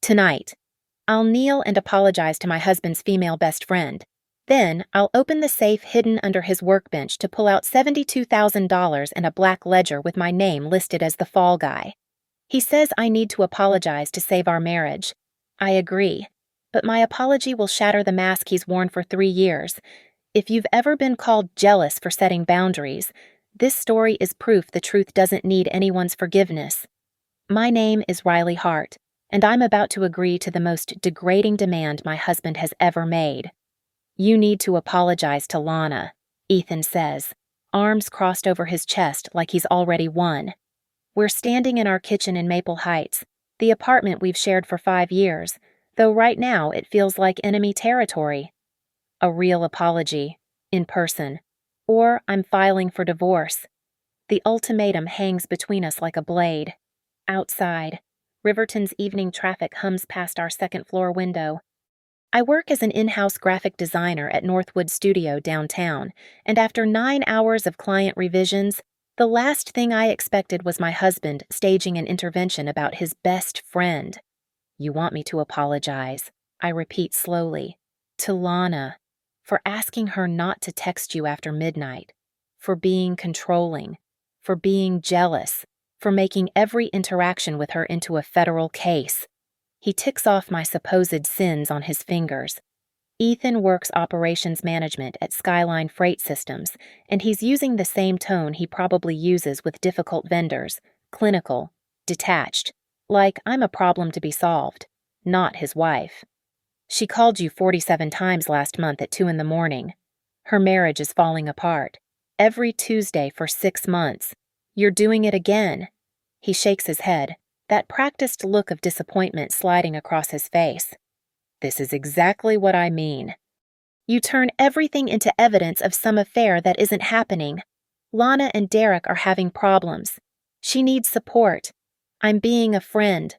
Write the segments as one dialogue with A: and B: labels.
A: Tonight. I'll kneel and apologize to my husband's female best friend. Then, I'll open the safe hidden under his workbench to pull out $72,000 and a black ledger with my name listed as the fall guy. He says I need to apologize to save our marriage. I agree. But my apology will shatter the mask he's worn for 3 years. If you've ever been called jealous for setting boundaries, this story is proof the truth doesn't need anyone's forgiveness. My name is Riley Hart, and I'm about to agree to the most degrading demand my husband has ever made. You need to apologize to Lana, Ethan says, arms crossed over his chest like he's already won. We're standing in our kitchen in Maple Heights, the apartment we've shared for 5 years, though right now it feels like enemy territory. A real apology, in person, or I'm filing for divorce. The ultimatum hangs between us like a blade. Outside, Riverton's evening traffic hums past our second-floor window. I work as an in-house graphic designer at Northwood Studio downtown, and after 9 hours of client revisions, the last thing I expected was my husband staging an intervention about his best friend. You want me to apologize, I repeat slowly, to Lana, for asking her not to text you after midnight, for being controlling, for being jealous, for making every interaction with her into a federal case. He ticks off my supposed sins on his fingers. Ethan works operations management at Skyline Freight Systems, and he's using the same tone he probably uses with difficult vendors, clinical, detached, like I'm a problem to be solved, not his wife. She called you 47 times last month at 2 a.m. Her marriage is falling apart. Every Tuesday for 6 months. You're doing it again. He shakes his head, that practiced look of disappointment sliding across his face. This is exactly what I mean. You turn everything into evidence of some affair that isn't happening. Lana and Derek are having problems. She needs support. I'm being a friend.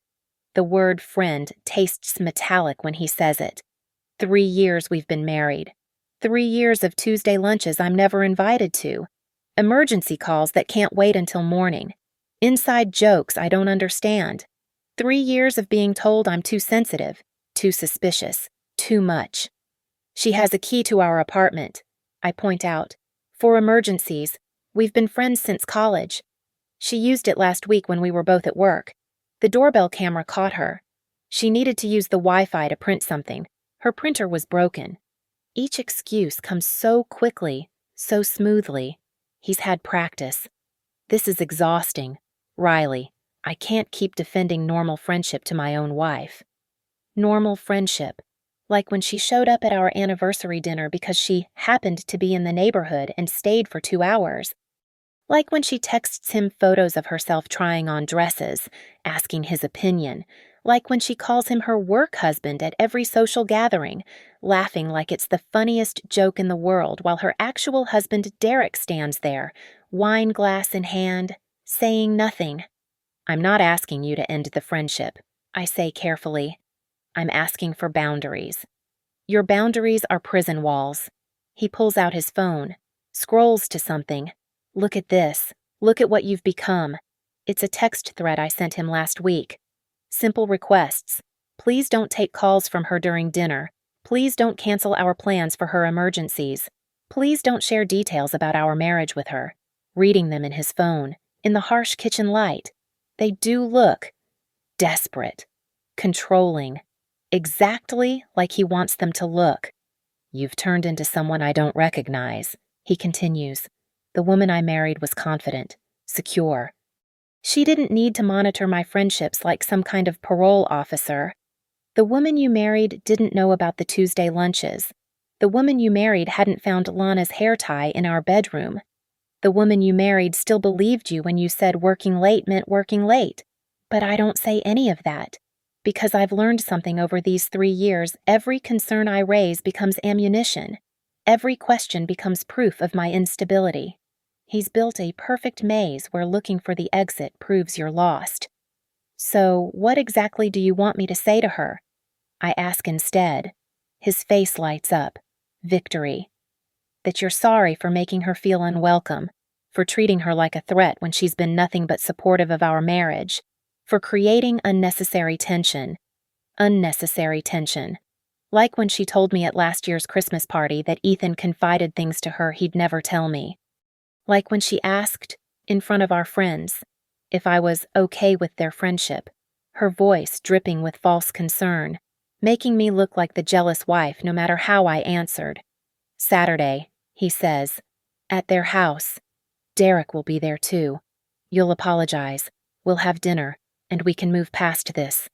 A: The word friend tastes metallic when he says it. 3 years we've been married. 3 years of Tuesday lunches I'm never invited to. Emergency calls that can't wait until morning. Inside jokes I don't understand. 3 years of being told I'm too sensitive, too suspicious, too much. She has a key to our apartment, I point out. For emergencies. We've been friends since college. She used it last week when we were both at work. The doorbell camera caught her. She needed to use the Wi-Fi to print something. Her printer was broken. Each excuse comes so quickly, so smoothly. He's had practice. This is exhausting. Riley, I can't keep defending normal friendship to my own wife. Normal friendship. Like when she showed up at our anniversary dinner because she happened to be in the neighborhood and stayed for 2 hours. Like when she texts him photos of herself trying on dresses, asking his opinion. Like when she calls him her work husband at every social gathering, laughing like it's the funniest joke in the world while her actual husband Derek stands there, wine glass in hand, saying nothing. I'm not asking you to end the friendship, I say carefully. I'm asking for boundaries. Your boundaries are prison walls. He pulls out his phone, scrolls to something. Look at this. Look at what you've become. It's a text thread I sent him last week. Simple requests. Please don't take calls from her during dinner. Please don't cancel our plans for her emergencies. Please don't share details about our marriage with her. Reading them in his phone, in the harsh kitchen light. They do look desperate, controlling, exactly like he wants them to look. You've turned into someone I don't recognize, he continues. The woman I married was confident, secure. She didn't need to monitor my friendships like some kind of parole officer. The woman you married didn't know about the Tuesday lunches. The woman you married hadn't found Lana's hair tie in our bedroom. The woman you married still believed you when you said working late meant working late. But I don't say any of that. Because I've learned something over these 3 years, every concern I raise becomes ammunition. Every question becomes proof of my instability. He's built a perfect maze where looking for the exit proves you're lost. So, what exactly do you want me to say to her? I ask instead. His face lights up. Victory. That you're sorry for making her feel unwelcome, for treating her like a threat when she's been nothing but supportive of our marriage, for creating unnecessary tension. Unnecessary tension. Like when she told me at last year's Christmas party that Ethan confided things to her he'd never tell me. Like when she asked, in front of our friends, if I was okay with their friendship, her voice dripping with false concern, making me look like the jealous wife no matter how I answered. Saturday, he says, at their house. Derek will be there too. You'll apologize. We'll have dinner, and we can move past this.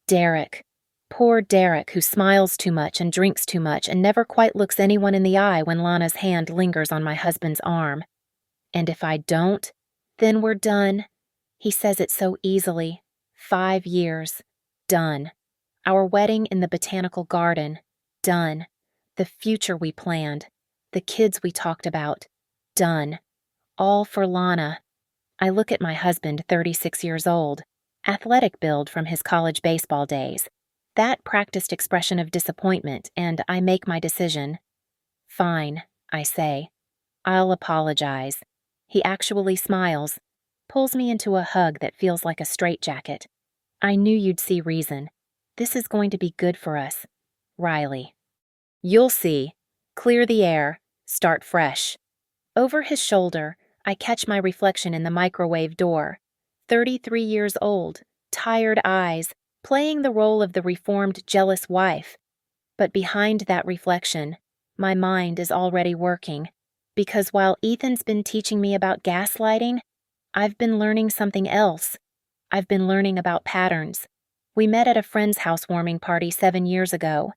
A: Derek. Poor Derek, who smiles too much and drinks too much and never quite looks anyone in the eye when Lana's hand lingers on my husband's arm. And if I don't, then we're done. He says it so easily. 5 years. Done. Our wedding in the botanical garden. Done. The future we planned. The kids we talked about. Done. All for Lana. I look at my husband, 36 years old, athletic build from his college baseball days. That practiced expression of disappointment, and I make my decision. Fine, I say. I'll apologize. He actually smiles, pulls me into a hug that feels like a straitjacket. I knew you'd see reason. This is going to be good for us. Riley. You'll see. Clear the air. Start fresh. Over his shoulder, I catch my reflection in the microwave door. 33 years old, tired eyes, playing the role of the reformed, jealous wife. But behind that reflection, my mind is already working. Because while Ethan's been teaching me about gaslighting, I've been learning something else. I've been learning about patterns. We met at a friend's housewarming party 7 years ago.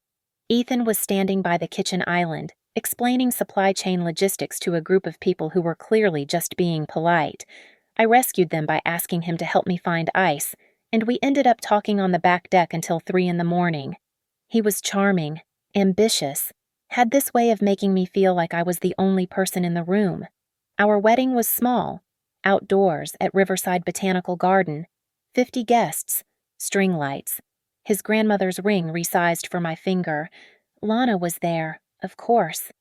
A: Ethan was standing by the kitchen island, explaining supply chain logistics to a group of people who were clearly just being polite. I rescued them by asking him to help me find ice, and we ended up talking on the back deck until 3 in the morning. He was charming, ambitious, had this way of making me feel like I was the only person in the room. Our wedding was small, outdoors at Riverside Botanical Garden, 50 guests, string lights, his grandmother's ring resized for my finger. Lana was there, of course.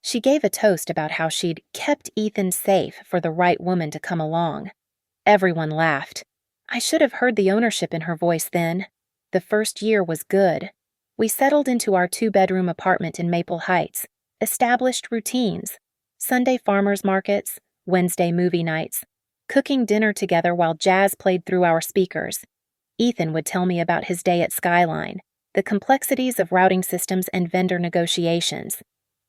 A: She gave a toast about how she'd kept Ethan safe for the right woman to come along. Everyone laughed. I should have heard the ownership in her voice then. The first year was good. We settled into our 2-bedroom apartment in Maple Heights, established routines, Sunday farmers markets, Wednesday movie nights, cooking dinner together while jazz played through our speakers. Ethan would tell me about his day at Skyline, the complexities of routing systems and vendor negotiations.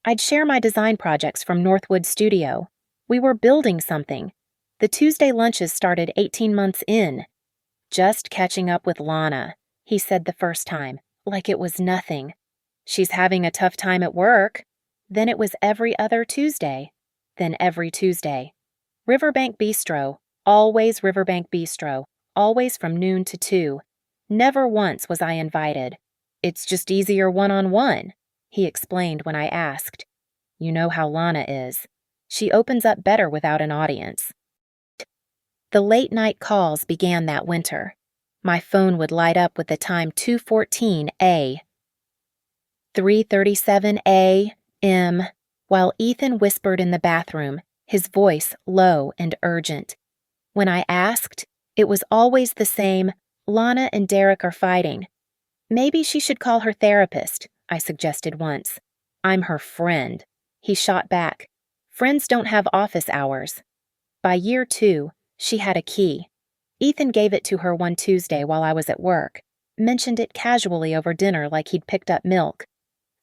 A: I'd share my design projects from Northwood Studio. We were building something. The Tuesday lunches started 18 months in. Just catching up with Lana, he said the first time, like it was nothing. She's having a tough time at work. Then it was every other Tuesday. Then every Tuesday. Riverbank Bistro, always Riverbank Bistro, always from noon to 2. Never once was I invited. It's just easier one-on-one, he explained when I asked. You know how Lana is. She opens up better without an audience. The late-night calls began that winter. My phone would light up with the time 2:14 A. 3:37 A.M. while Ethan whispered in the bathroom, his voice low and urgent. When I asked, it was always the same, Lana and Derek are fighting. Maybe she should call her therapist, I suggested once. I'm her friend, he shot back. Friends don't have office hours. By year 2, she had a key. Ethan gave it to her one Tuesday while I was at work, mentioned it casually over dinner like he'd picked up milk.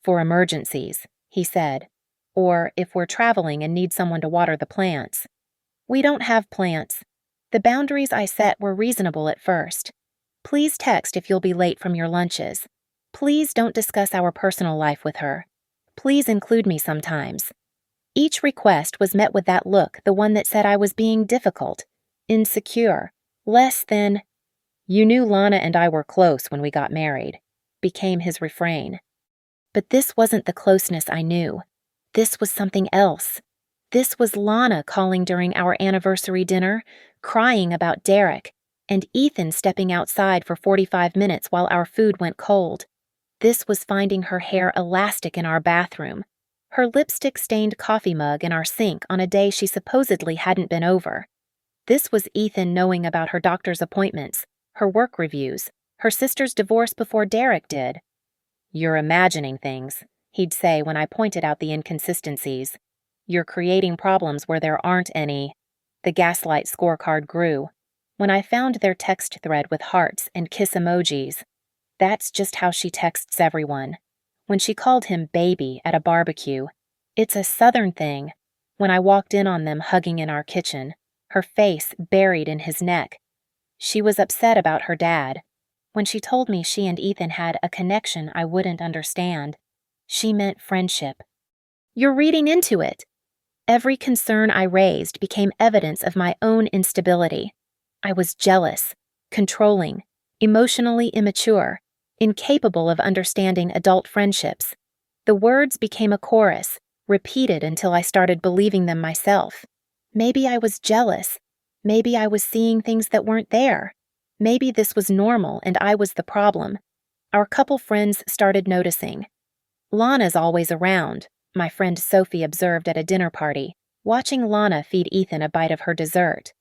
A: For emergencies, he said. Or if we're traveling and need someone to water the plants. We don't have plants. The boundaries I set were reasonable at first. Please text if you'll be late from your lunches. Please don't discuss our personal life with her. Please include me sometimes. Each request was met with that look, the one that said I was being difficult, insecure, less than, "You knew Lana and I were close when we got married," became his refrain. But this wasn't the closeness I knew. This was something else. This was Lana calling during our anniversary dinner, crying about Derek, and Ethan stepping outside for 45 minutes while our food went cold. This was finding her hair elastic in our bathroom, her lipstick-stained coffee mug in our sink on a day she supposedly hadn't been over. This was Ethan knowing about her doctor's appointments, her work reviews, Her sisters divorced before Derek did. "You're imagining things," he'd say when I pointed out the inconsistencies. "You're creating problems where there aren't any." The gaslight scorecard grew. When I found their text thread with hearts and kiss emojis, "That's just how she texts everyone." When she called him baby at a barbecue, "It's a Southern thing." When I walked in on them hugging in our kitchen, her face buried in his neck. She was upset about her dad. When she told me she and Ethan had a connection I wouldn't understand, she meant friendship. "You're reading into it." Every concern I raised became evidence of my own instability. I was jealous, controlling, emotionally immature, incapable of understanding adult friendships. The words became a chorus, repeated until I started believing them myself. Maybe I was jealous. Maybe I was seeing things that weren't there. Maybe this was normal and I was the problem. Our couple friends started noticing. "Lana's always around," my friend Sophie observed at a dinner party, watching Lana feed Ethan a bite of her dessert.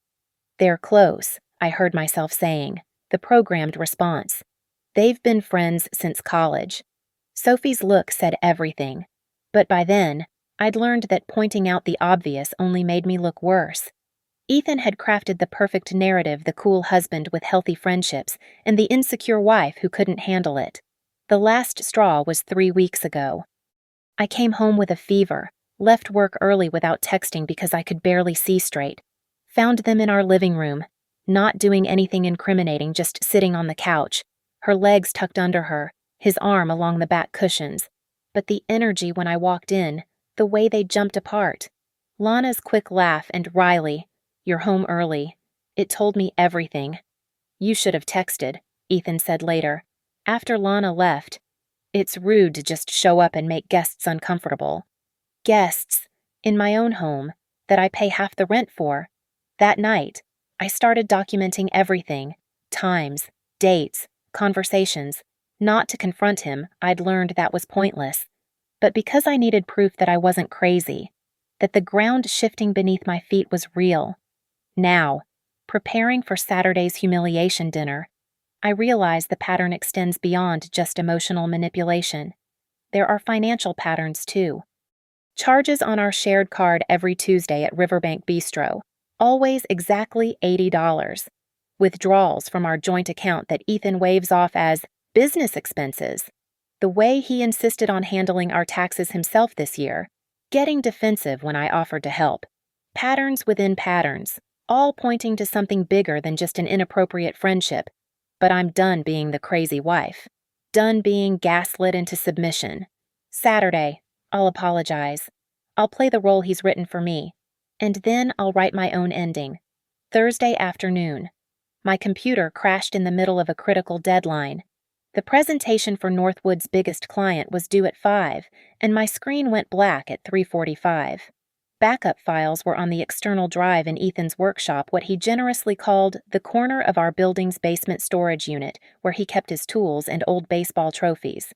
A: "They're close," I heard myself saying, the programmed response. "They've been friends since college." Sophie's look said everything. But by then, I'd learned that pointing out the obvious only made me look worse. Ethan had crafted the perfect narrative: the cool husband with healthy friendships and the insecure wife who couldn't handle it. The last straw was 3 weeks ago. I came home with a fever, left work early without texting because I could barely see straight. Found them in our living room, not doing anything incriminating, just sitting on the couch, her legs tucked under her, his arm along the back cushions. But the energy when I walked in, the way they jumped apart. Lana's quick laugh and Riley, "You're home early." It told me everything. "You should have texted," Ethan said later. After Lana left, "It's rude to just show up and make guests uncomfortable." Guests, in my own home, that I pay half the rent for. That night, I started documenting everything: times, dates, conversations. Not to confront him, I'd learned that was pointless. But because I needed proof that I wasn't crazy, that the ground shifting beneath my feet was real. Now, preparing for Saturday's humiliation dinner, I realize the pattern extends beyond just emotional manipulation. There are financial patterns too. Charges on our shared card every Tuesday at Riverbank Bistro, always exactly $80. Withdrawals from our joint account that Ethan waves off as business expenses. The way he insisted on handling our taxes himself this year, getting defensive when I offered to help. Patterns within patterns, all pointing to something bigger than just an inappropriate friendship. But I'm done being the crazy wife. Done being gaslit into submission. Saturday, I'll apologize. I'll play the role he's written for me. And then I'll write my own ending. Thursday afternoon. My computer crashed in the middle of a critical deadline. The presentation for Northwood's biggest client was due at 5, and my screen went black at 3:45. Backup files were on the external drive in Ethan's workshop, what he generously called the corner of our building's basement storage unit, where he kept his tools and old baseball trophies.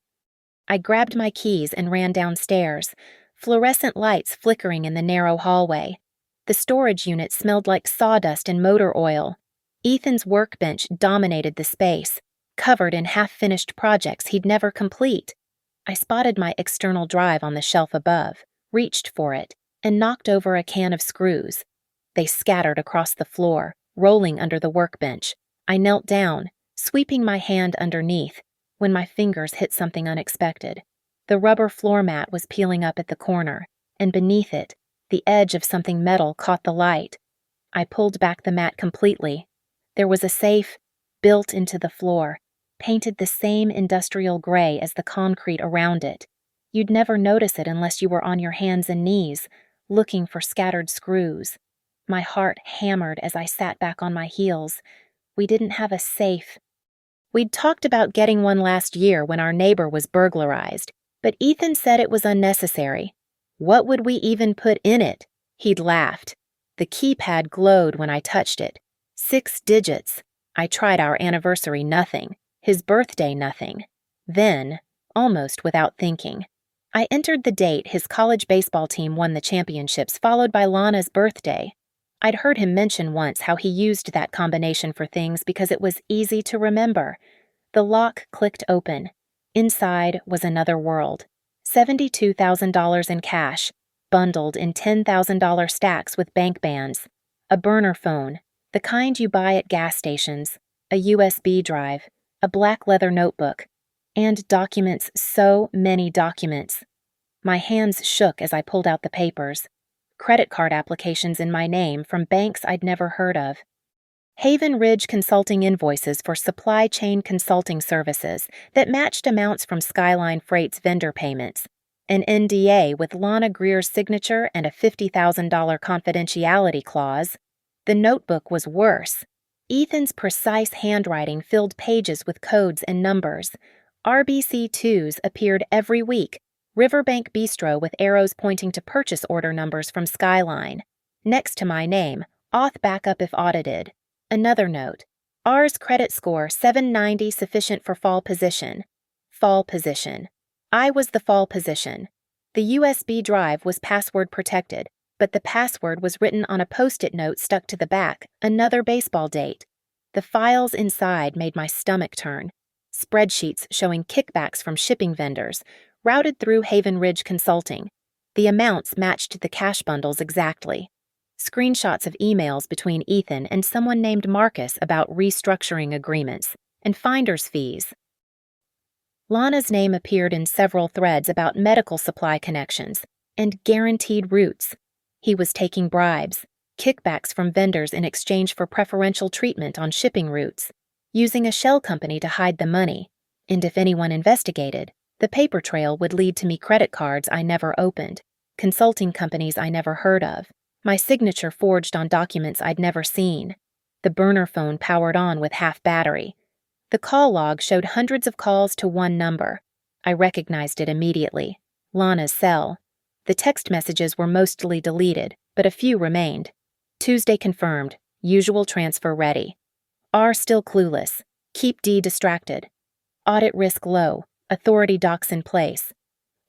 A: I grabbed my keys and ran downstairs, fluorescent lights flickering in the narrow hallway. The storage unit smelled like sawdust and motor oil. Ethan's workbench dominated the space, covered in half-finished projects he'd never complete. I spotted my external drive on the shelf above, reached for it, and knocked over a can of screws. They scattered across the floor, rolling under the workbench. I knelt down, sweeping my hand underneath, when my fingers hit something unexpected. The rubber floor mat was peeling up at the corner, and beneath it, the edge of something metal caught the light. I pulled back the mat completely. There was a safe, built into the floor, painted the same industrial gray as the concrete around it. You'd never notice it unless you were on your hands and knees, looking for scattered screws. My heart hammered as I sat back on my heels. We didn't have a safe. We'd talked about getting one last year when our neighbor was burglarized, but Ethan said it was unnecessary. What would we even put in it? He'd laughed. The keypad glowed when I touched it. 6 digits. I tried our anniversary, nothing. His birthday, nothing. Then, almost without thinking, I entered the date his college baseball team won the championships, followed by Lana's birthday. I'd heard him mention once how he used that combination for things because it was easy to remember. The lock clicked open. Inside was another world. $72,000 in cash, bundled in $10,000 stacks with bank bands. A burner phone, the kind you buy at gas stations. A USB drive. A black leather notebook. And documents, so many documents. My hands shook as I pulled out the papers. Credit card applications in my name from banks I'd never heard of. Haven Ridge Consulting invoices for supply chain consulting services that matched amounts from Skyline Freight's vendor payments. An NDA with Lana Greer's signature and a $50,000 confidentiality clause. The notebook was worse. Ethan's precise handwriting filled pages with codes and numbers. RBC2s appeared every week. Riverbank Bistro with arrows pointing to purchase order numbers from Skyline. Next to my name, auth backup if audited. Another note. R's credit score 790 sufficient for fall position. Fall position. I was the fall position. The USB drive was password protected, but the password was written on a post-it note stuck to the back, another baseball date. The files inside made my stomach turn. Spreadsheets showing kickbacks from shipping vendors, routed through Haven Ridge Consulting. The amounts matched the cash bundles exactly. Screenshots of emails between Ethan and someone named Marcus about restructuring agreements and finder's fees. Lana's name appeared in several threads about medical supply connections and guaranteed routes. He was taking bribes, kickbacks from vendors in exchange for preferential treatment on shipping routes, using a shell company to hide the money, and if anyone investigated, the paper trail would lead to me credit cards I never opened, consulting companies I never heard of, my signature forged on documents I'd never seen. The burner phone powered on with half battery. The call log showed hundreds of calls to one number. I recognized it immediately. Lana's cell. The text messages were mostly deleted, but a few remained. Tuesday confirmed. Usual transfer ready. R still clueless. Keep D distracted. Audit risk low. Authority docs in place.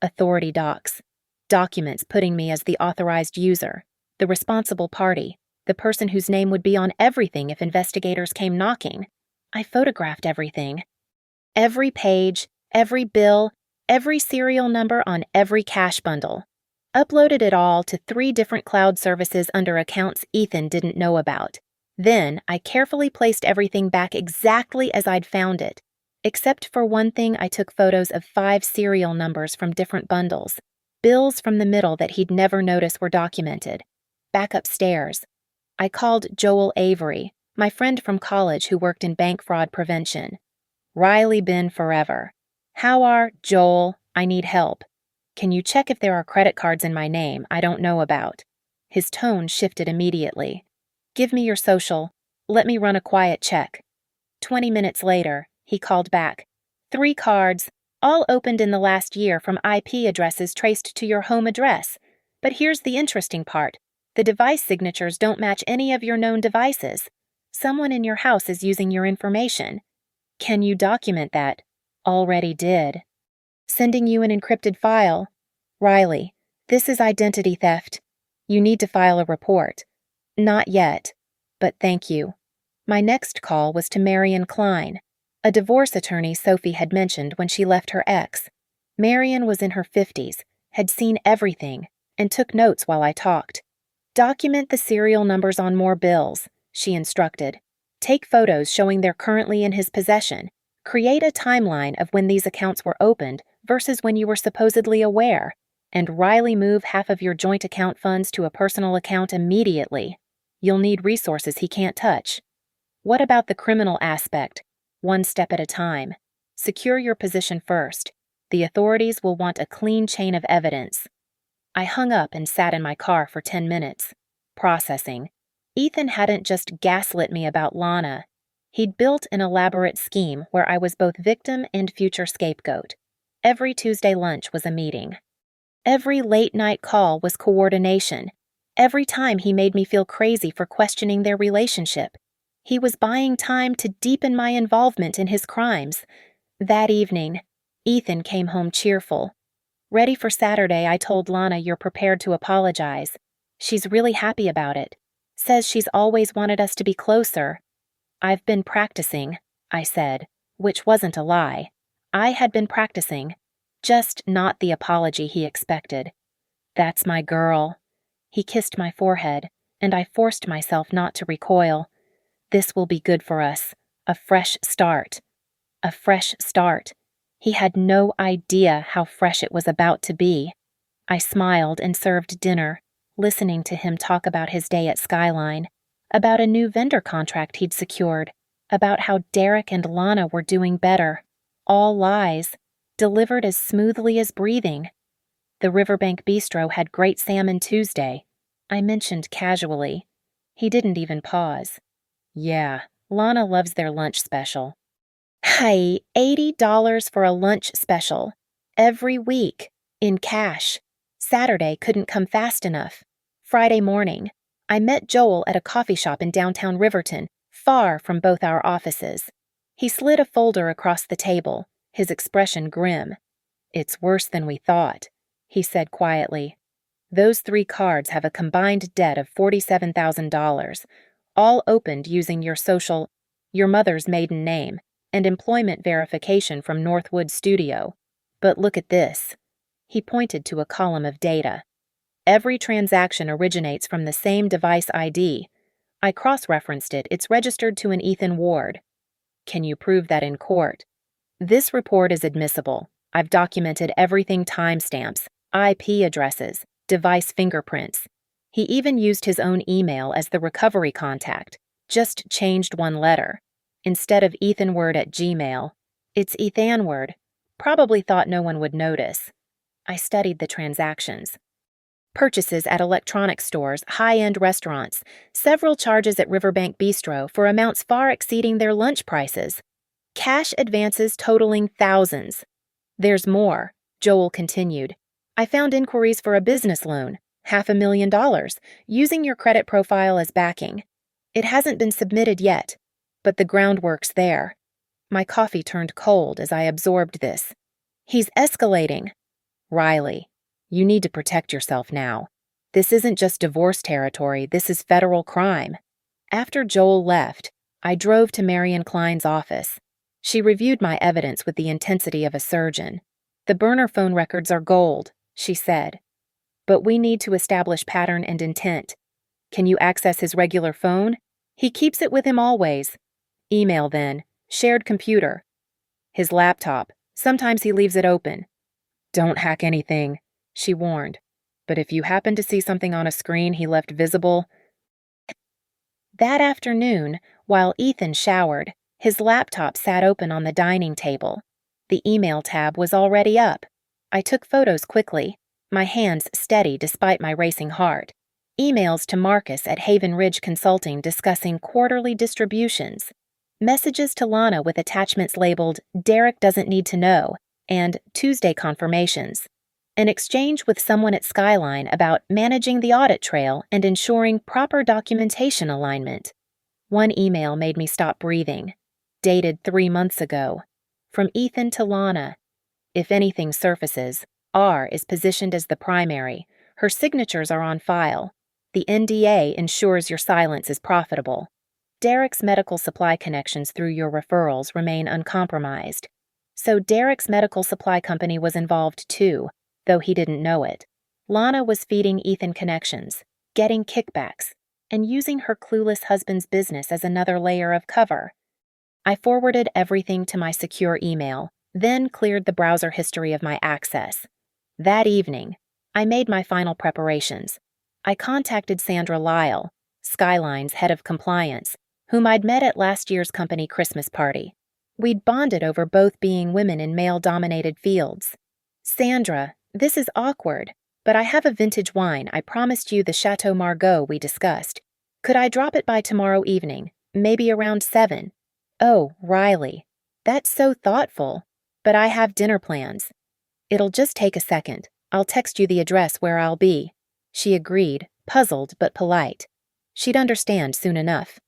A: Authority docs. Documents putting me as the authorized user, the responsible party, the person whose name would be on everything if investigators came knocking. I photographed everything. Every page, every bill, every serial number on every cash bundle. Uploaded it all to 3 different cloud services under accounts Ethan didn't know about. Then I carefully placed everything back exactly as I'd found it. Except for one thing, I took photos of 5 serial numbers from different bundles. Bills from the middle that he'd never noticed were documented. Back upstairs. I called Joel Avery, my friend from college who worked in bank fraud prevention. Riley been forever. How are, Joel, I need help. Can you check if there are credit cards in my name I don't know about? His tone shifted immediately. Give me your social. Let me run a quiet check. 20 minutes later, he called back. 3 cards, all opened in the last year from IP addresses traced to your home address. But here's the interesting part. The device signatures don't match any of your known devices. Someone in your house is using your information. Can you document that? Already did. Sending you an encrypted file. Riley, this is identity theft. You need to file a report. Not yet, but thank you. My next call was to Marion Klein, a divorce attorney Sophie had mentioned when she left her ex. Marion was in her 50s, had seen everything, and took notes while I talked. Document the serial numbers on more bills, she instructed. Take photos showing they're currently in his possession. Create a timeline of when these accounts were opened versus when you were supposedly aware. And Riley move half of your joint account funds to a personal account immediately. You'll need resources he can't touch. What about the criminal aspect? One step at a time. Secure your position first. The authorities will want a clean chain of evidence. I hung up and sat in my car for 10 minutes. Processing. Ethan hadn't just gaslit me about Lana. He'd built an elaborate scheme where I was both victim and future scapegoat. Every Tuesday lunch was a meeting. Every late-night call was coordination. Every time he made me feel crazy for questioning their relationship. He was buying time to deepen my involvement in his crimes. That evening, Ethan came home cheerful. Ready for Saturday, I told Lana you're prepared to apologize. She's really happy about it. Says she's always wanted us to be closer. I've been practicing, I said. which wasn't a lie. I had been practicing, just not the apology he expected. "That's my girl." He kissed my forehead, and I forced myself not to recoil. "This will be good for us. A fresh start." A fresh start. He had no idea how fresh it was about to be. I smiled and served dinner, listening to him talk about his day at Skyline, about a new vendor contract he'd secured, about how Derek and Lana were doing better. All lies, delivered as smoothly as breathing. The Riverbank Bistro had great salmon Tuesday, I mentioned casually. He didn't even pause. "Yeah, Lana loves their lunch special." Hey, $80 for a lunch special. Every week. In cash. Saturday couldn't come fast enough. Friday morning, I met Joel at a coffee shop in downtown Riverton, far from both our offices. He slid a folder across the table, his expression grim. "It's worse than we thought," he said quietly. "Those 3 cards have a combined debt of $47,000, all opened using your mother's maiden name, and employment verification from Northwood Studio. But look at this." He pointed to a column of data. "Every transaction originates from the same device ID. I cross-referenced it. It's registered to an Ethan Ward. Can you prove that in court?" "This report is admissible. I've documented everything: timestamps, IP addresses, device fingerprints." He even used his own email as the recovery contact, just changed one letter. Instead of ethanword@gmail, it's Ethanword. Probably thought no one would notice. I studied the transactions. Purchases at electronics stores, high-end restaurants, several charges at Riverbank Bistro for amounts far exceeding their lunch prices. Cash advances totaling thousands. "There's more," Joel continued. "I found inquiries for a business loan, $500,000, using your credit profile as backing. It hasn't been submitted yet, but the groundwork's there." My coffee turned cold as I absorbed this. "He's escalating." "Riley, you need to protect yourself now. This isn't just divorce territory, this is federal crime." After Joel left, I drove to Marion Klein's office. She reviewed my evidence with the intensity of a surgeon. "The burner phone records are gold," she said. "But we need to establish pattern and intent. Can you access his regular phone? He keeps it with him always." "Email then. Shared computer." "His laptop. Sometimes he leaves it open." "Don't hack anything," she warned. "But if you happen to see something on a screen he left visible..." That afternoon, while Ethan showered, his laptop sat open on the dining table. The email tab was already up. I took photos quickly, my hands steady despite my racing heart. Emails to Marcus at Haven Ridge Consulting discussing quarterly distributions. Messages to Lana with attachments labeled "Derek doesn't need to know" and "Tuesday confirmations." An exchange with someone at Skyline about managing the audit trail and ensuring proper documentation alignment. One email made me stop breathing. Dated 3 months ago. From Ethan to Lana. If anything surfaces, R is positioned as the primary. Her signatures are on file. The NDA ensures your silence is profitable. Derek's medical supply connections through your referrals remain uncompromised. So Derek's medical supply company was involved too, though he didn't know it. Lana was feeding Ethan connections, getting kickbacks, and using her clueless husband's business as another layer of cover. I forwarded everything to my secure email, then cleared the browser history of my access. That evening, I made my final preparations. I contacted Sandra Lyle, Skyline's head of compliance, whom I'd met at last year's company Christmas party. We'd bonded over both being women in male-dominated fields. "Sandra, this is awkward, but I have a vintage wine I promised you, the Chateau Margaux we discussed. Could I drop it by tomorrow evening, maybe around 7? "Oh, Riley, that's so thoughtful, but I have dinner plans." "It'll just take a second. I'll text you the address where I'll be." She agreed, puzzled but polite. She'd understand soon enough.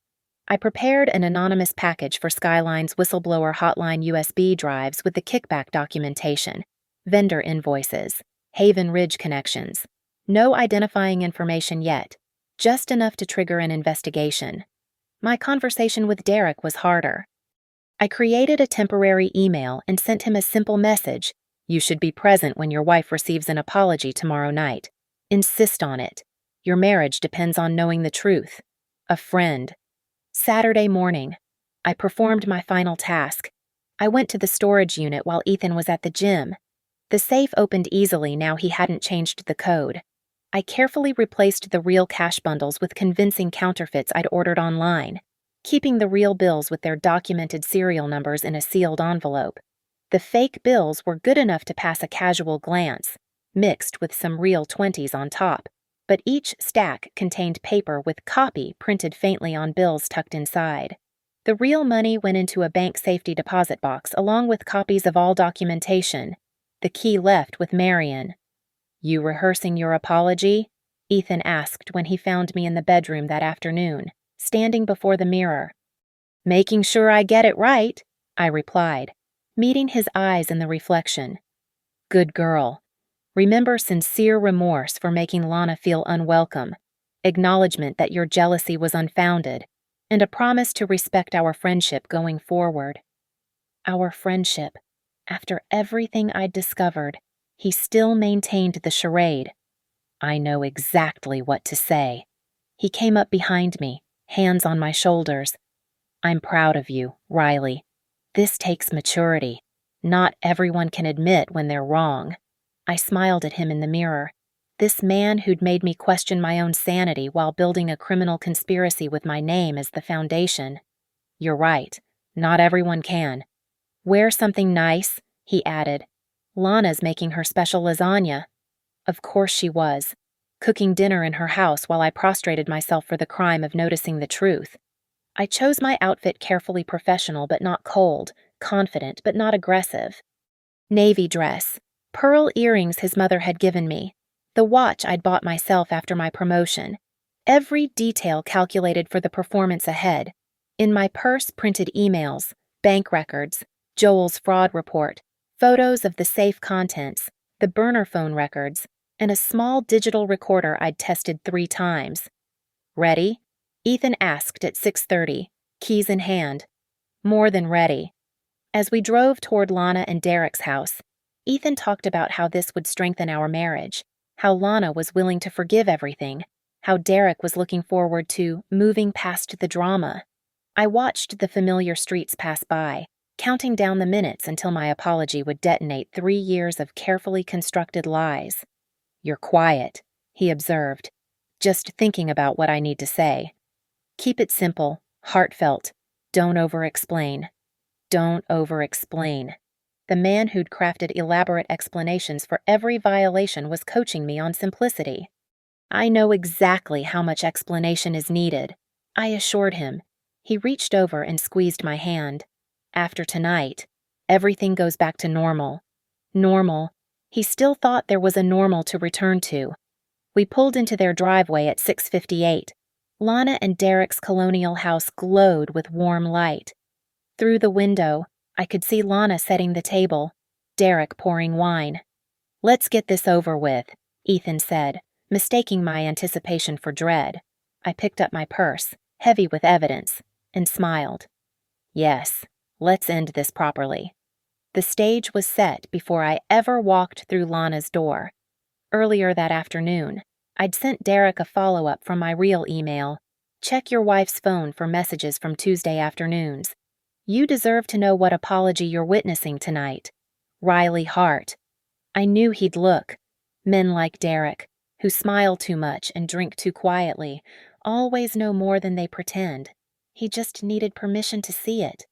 A: I prepared an anonymous package for Skyline's whistleblower hotline USB drives with the kickback documentation, vendor invoices, Haven Ridge connections. No identifying information yet, just enough to trigger an investigation. My conversation with Derek was harder. I created a temporary email and sent him a simple message. You should be present when your wife receives an apology tomorrow night. Insist on it. Your marriage depends on knowing the truth. A friend. Saturday morning. I performed my final task. I went to the storage unit while Ethan was at the gym. The safe opened easily now he hadn't changed the code. I carefully replaced the real cash bundles with convincing counterfeits I'd ordered online, keeping the real bills with their documented serial numbers in a sealed envelope. The fake bills were good enough to pass a casual glance, mixed with some real 20s on top, but each stack contained paper with copy printed faintly on bills tucked inside. The real money went into a bank safety deposit box along with copies of all documentation, the key left with Marion. You rehearsing your apology? Ethan asked when he found me in the bedroom that afternoon, standing before the mirror. Making sure I get it right, I replied, meeting his eyes in the reflection. Good girl. Remember sincere remorse for making Lana feel unwelcome, acknowledgement that your jealousy was unfounded, and a promise to respect our friendship going forward. Our friendship. After everything I'd discovered, he still maintained the charade. I know exactly what to say. He came up behind me, hands on my shoulders. I'm proud of you, Riley. This takes maturity. Not everyone can admit when they're wrong. I smiled at him in the mirror. This man who'd made me question my own sanity while building a criminal conspiracy with my name as the foundation. You're right. Not everyone can. Wear something nice, he added. Lana's making her special lasagna. Of course she was. Cooking dinner in her house while I prostrated myself for the crime of noticing the truth. I chose my outfit carefully professional but not cold, confident but not aggressive. Navy dress, pearl earrings his mother had given me, the watch I'd bought myself after my promotion. Every detail calculated for the performance ahead. In my purse printed emails, bank records, Joel's fraud report, photos of the safe contents, the burner phone records, and a small digital recorder I'd tested 3 times. Ready? Ethan asked at 6:30, keys in hand. More than ready. As we drove toward Lana and Derek's house, Ethan talked about how this would strengthen our marriage, how Lana was willing to forgive everything, how Derek was looking forward to moving past the drama. I watched the familiar streets pass by, counting down the minutes until my apology would detonate 3 years of carefully constructed lies. You're quiet, he observed, just thinking about what I need to say. Keep it simple, heartfelt. Don't over-explain. Don't over-explain. The man who'd crafted elaborate explanations for every violation was coaching me on simplicity. I know exactly how much explanation is needed, I assured him. He reached over and squeezed my hand. After tonight, everything goes back to normal. Normal. He still thought there was a normal to return to. We pulled into their driveway at 6:58. Lana and Derek's colonial house glowed with warm light. Through the window, I could see Lana setting the table, Derek pouring wine. Let's get this over with, Ethan said, mistaking my anticipation for dread. I picked up my purse, heavy with evidence, and smiled. Yes, let's end this properly. The stage was set before I ever walked through Lana's door. Earlier that afternoon, I'd sent Derek a follow-up from my real email. Check your wife's phone for messages from Tuesday afternoons. You deserve to know what apology you're witnessing tonight. Riley Hart. I knew he'd look. Men like Derek, who smile too much and drink too quietly, always know more than they pretend. He just needed permission to see it.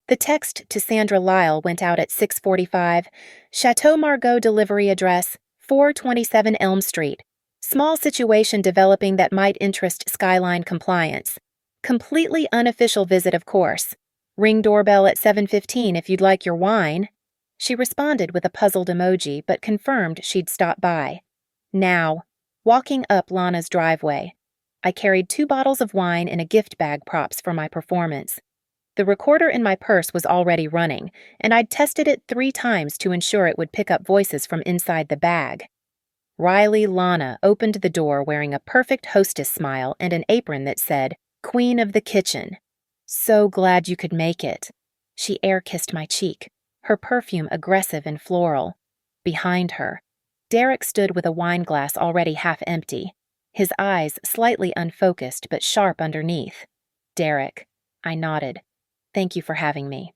A: The text to Sandra Lyle went out at 6:45. Chateau Margaux delivery address, 427 Elm Street. Small situation developing that might interest Skyline compliance. Completely unofficial visit, of course. Ring doorbell at 7:15 if you'd like your wine. She responded with a puzzled emoji, but confirmed she'd stop by. Now, walking up Lana's driveway. I carried 2 bottles of wine and a gift bag props for my performance. The recorder in my purse was already running, and I'd tested it 3 times to ensure it would pick up voices from inside the bag. Riley Lana opened the door wearing a perfect hostess smile and an apron that said, Queen of the Kitchen. So glad you could make it. She air-kissed my cheek, her perfume aggressive and floral. Behind her, Derek stood with a wine glass already half empty, his eyes slightly unfocused but sharp underneath. Derek, I nodded. Thank you for having me.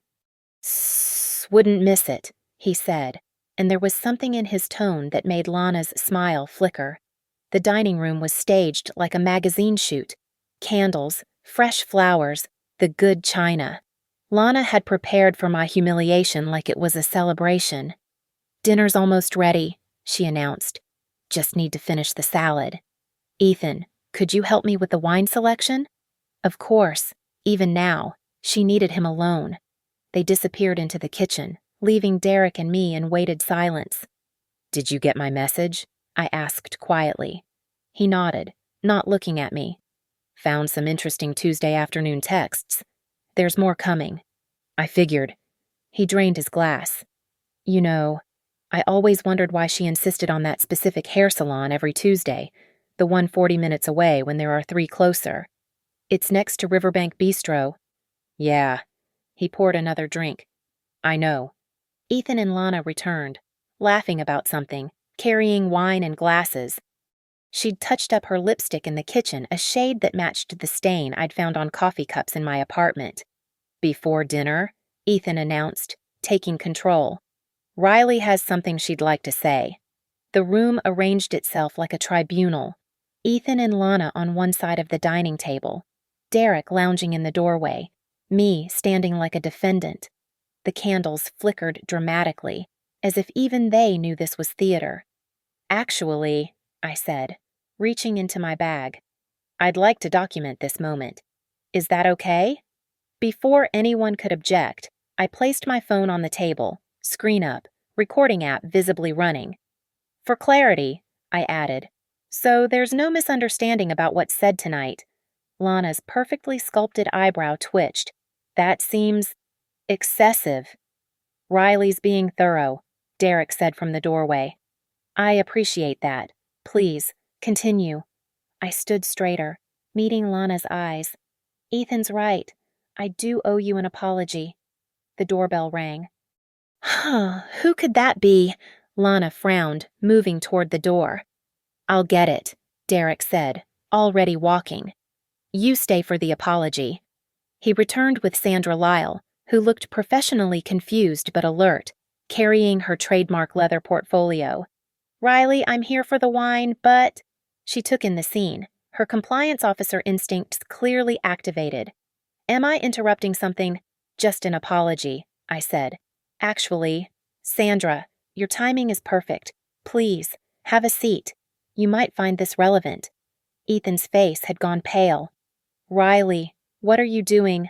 A: Wouldn't miss it, he said, and there was something in his tone that made Lana's smile flicker. The dining room was staged like a magazine shoot. Candles, fresh flowers, the good china. Lana had prepared for my humiliation like it was a celebration. Dinner's almost ready, she announced. Just need to finish the salad. Ethan, could you help me with the wine selection? Of course, even now, she needed him alone. They disappeared into the kitchen, leaving Derek and me in weighted silence. Did you get my message? I asked quietly. He nodded, not looking at me. Found some interesting Tuesday afternoon texts. There's more coming. I figured. He drained his glass. You know, I always wondered why she insisted on that specific hair salon every Tuesday, the one 40 minutes away when there are 3 closer. It's next to Riverbank Bistro. Yeah. He poured another drink. I know. Ethan and Lana returned, laughing about something, carrying wine and glasses. She'd touched up her lipstick in the kitchen, a shade that matched the stain I'd found on coffee cups in my apartment. Before dinner, Ethan announced, taking control. Riley has something she'd like to say. The room arranged itself like a tribunal. Ethan and Lana on one side of the dining table, Derek lounging in the doorway, me standing like a defendant. The candles flickered dramatically, as if even they knew this was theater. Actually, I said, reaching into my bag, I'd like to document this moment. Is that okay? Before anyone could object, I placed my phone on the table, screen up, recording app visibly running. For clarity, I added, so there's no misunderstanding about what's said tonight. Lana's perfectly sculpted eyebrow twitched. That seems excessive. Riley's being thorough, Derek said from the doorway. I appreciate that. Please, continue. I stood straighter, meeting Lana's eyes. Ethan's right. I do owe you an apology. The doorbell rang. Who could that be? Lana frowned, moving toward the door. I'll get it, Derek said, already walking. You stay for the apology. He returned with Sandra Lyle, who looked professionally confused but alert, carrying her trademark leather portfolio. Riley, I'm here for the wine, but... She took in the scene, her compliance officer instincts clearly activated. Am I interrupting something? Just an apology, I said. Actually, Sandra, your timing is perfect. Please, have a seat. You might find this relevant. Ethan's face had gone pale. Riley, what are you doing?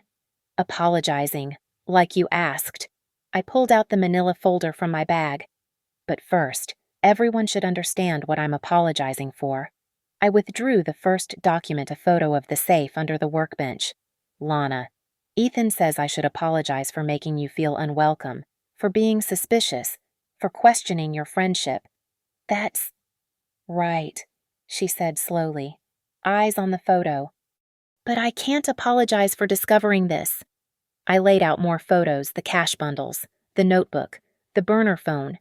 A: Apologizing, like you asked. I pulled out the manila folder from my bag. But first, everyone should understand what I'm apologizing for. I withdrew the first document, a photo of the safe under the workbench. Lana, Ethan says I should apologize for making you feel unwelcome, for being suspicious, for questioning your friendship. That's right, she said slowly, eyes on the photo. But I can't apologize for discovering this. I laid out more photos, the cash bundles, the notebook, the burner phone.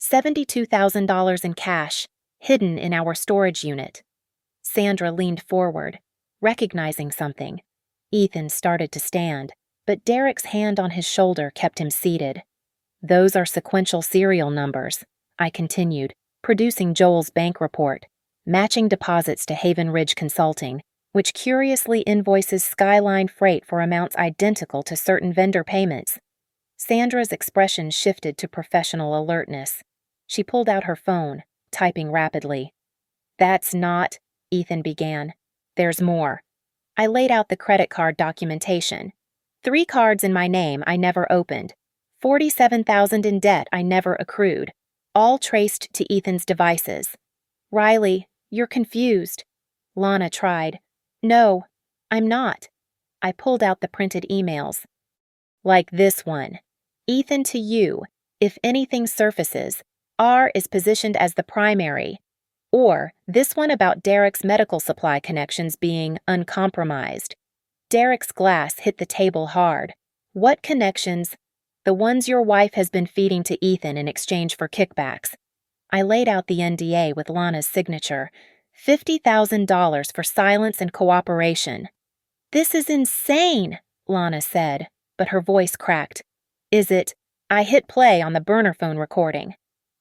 A: $72,000 in cash, hidden in our storage unit. Sandra leaned forward, recognizing something. Ethan started to stand, but Derek's hand on his shoulder kept him seated. Those are sequential serial numbers, I continued, producing Joel's bank report, matching deposits to Haven Ridge Consulting, which curiously invoices Skyline Freight for amounts identical to certain vendor payments. Sandra's expression shifted to professional alertness. She pulled out her phone, typing rapidly. That's not, Ethan began. There's more. I laid out the credit card documentation. 3 cards in my name I never opened. $47,000 in debt I never accrued, all traced to Ethan's devices. Riley, you're confused. Lana tried. No, I'm not. I pulled out the printed emails. Like this one. Ethan to you, if anything surfaces, R is positioned as the primary. Or this one about Derek's medical supply connections being uncompromised. Derek's glass hit the table hard. What connections? The ones your wife has been feeding to Ethan in exchange for kickbacks. I laid out the NDA with Lana's signature. $50,000 for silence and cooperation. This is insane, Lana said, but her voice cracked. Is it? I hit play on the burner phone recording.